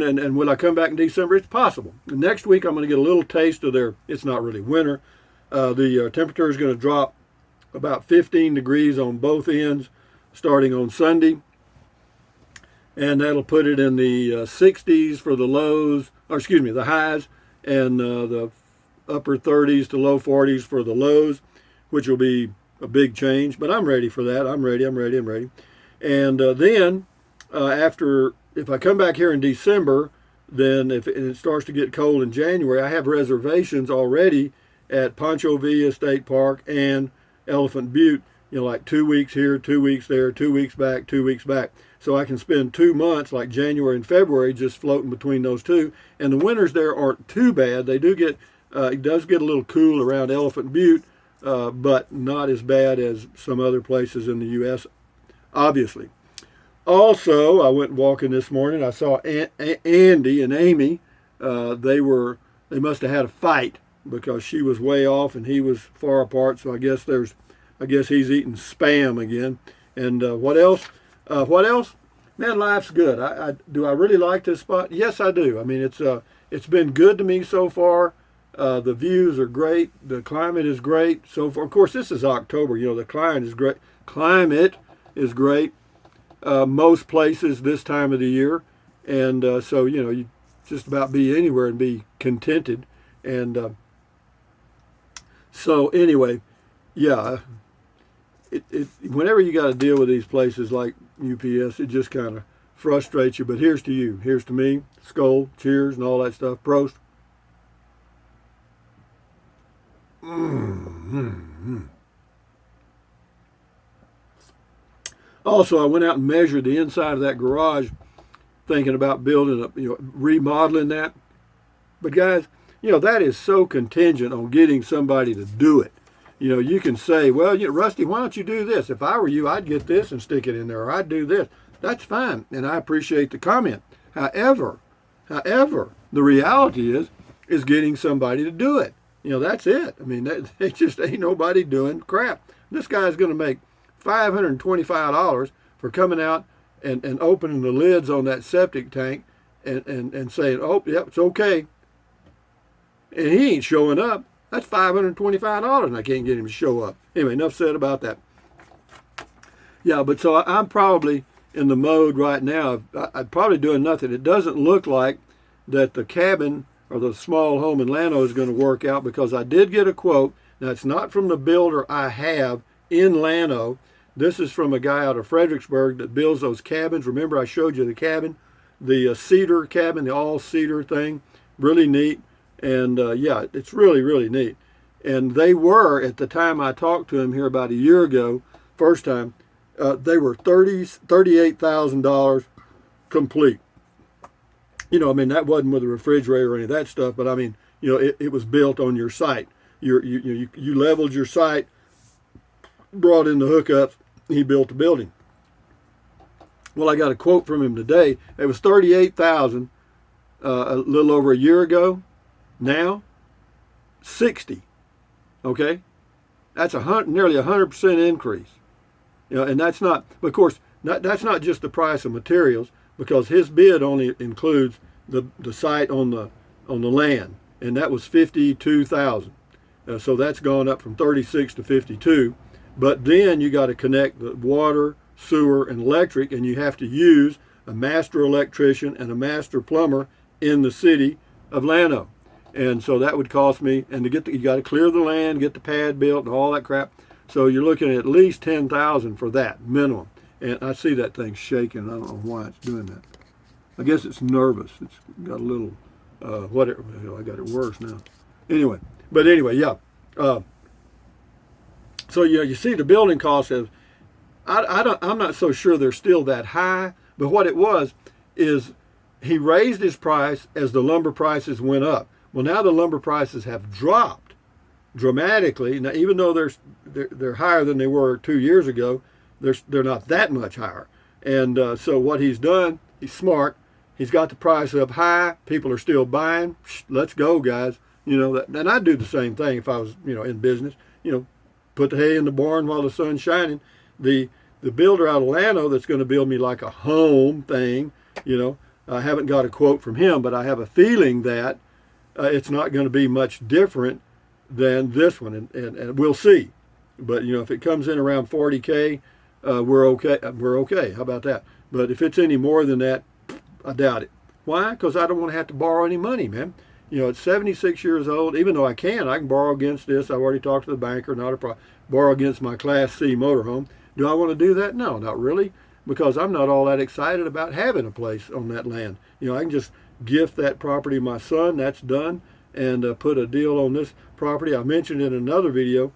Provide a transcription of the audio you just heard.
And will I come back in December? It's possible. Next week, I'm going to get a little taste of their, it's not really winter. The temperature is going to drop about 15 degrees on both ends starting on Sunday. And that'll put it in the 60s for the lows, or excuse me, the highs, and the upper 30s to low 40s for the lows, which will be a big change. But I'm ready for that. I'm ready. And then after, if I come back here in December, then if it starts to get cold in January, I have reservations already at Pancho Villa State Park and Elephant Butte, like 2 weeks here, 2 weeks there, 2 weeks back, 2 weeks back. So I can spend 2 months, like January and February, just floating between those two. And the winters there aren't too bad. They do get, it does get a little cool around Elephant Butte, but not as bad as some other places in the U.S., obviously. Also, I went walking this morning. I saw Andy and Amy. They must have had a fight because she was way off and he was far apart. So I guess he's eating spam again. And what else? Man, life's good. Do I really like this spot? Yes, I do. I mean, it's been good to me so far. The views are great. The climate is great so far. Of course, this is October. The climate is great. Most places this time of the year, and so you just about be anywhere and be contented. And so anyway, yeah. Whenever you got to deal with these places like UPS, it just kind of frustrates you. But here's to you. Here's to me. Skull, cheers, and all that stuff. Prost. Mm-hmm. Also, I went out and measured the inside of that garage, thinking about building remodeling that. But guys, that is so contingent on getting somebody to do it. You can say, well, Rusty, why don't you do this? If I were you, I'd get this and stick it in there, or I'd do this. That's fine, and I appreciate the comment. However, the reality is getting somebody to do it. That's it. I mean, it just ain't nobody doing crap. This guy's going to make $525 for coming out and opening the lids on that septic tank and saying, oh, yep, it's okay. And he ain't showing up. That's $525 and I can't get him to show up. Anyway, enough said about that. Yeah, but so I'm probably in the mode right now. I'm probably doing nothing. It doesn't look like that the cabin or the small home in Llano is going to work out because I did get a quote. Now, it's not from the builder I have in Llano. This is from a guy out of Fredericksburg that builds those cabins. Remember, I showed you the cabin, the cedar cabin, the all cedar thing. Really neat. And yeah, it's really, really neat. And they were, at the time I talked to him here about a year ago, first time, they were $38,000 complete. I mean, that wasn't with a refrigerator or any of that stuff, but I mean, it was built on your site. You leveled your site, brought in the hookups, he built the building. Well, I got a quote from him today. It was $38,000 a little over a year ago. Now, 60. Okay, that's nearly 100% increase. And that's not, of course, that's not just the price of materials, because his bid only includes the site on the land, and that was $52,000. So that's gone up from 36 to 52. But then you got to connect the water, sewer, and electric, and you have to use a master electrician and a master plumber in the city of Llano. And so that would cost me, and you got to clear the land, get the pad built, and all that crap. So you're looking at least $10,000 for that minimum. And I see that thing shaking. I don't know why it's doing that. I guess it's nervous. It's got a little whatever. I got it worse now. Anyway, yeah. So yeah, you see the building costs have. I'm not so sure they're still that high. But what it was is he raised his price as the lumber prices went up. Well, now the lumber prices have dropped dramatically. Now, even though they're higher than they were 2 years ago, they're not that much higher. And so what he's done, he's smart. He's got the price up high. People are still buying. Let's go, guys. And I'd do the same thing if I was, in business. Put the hay in the barn while the sun's shining. The builder out of Llano that's going to build me like a home thing, I haven't got a quote from him, but I have a feeling that it's not going to be much different than this one, and we'll see. But if it comes in around 40K, we're okay. We're okay. How about that? But if it's any more than that, I doubt it. Why? Because I don't want to have to borrow any money, man. At 76 years old, even though I can borrow against this. I've already talked to the banker, not a problem. Borrow against my Class C motorhome. Do I want to do that? No, not really, because I'm not all that excited about having a place on that land. I can just gift that property to my son. That's done, and put a deal on this property. I mentioned in another video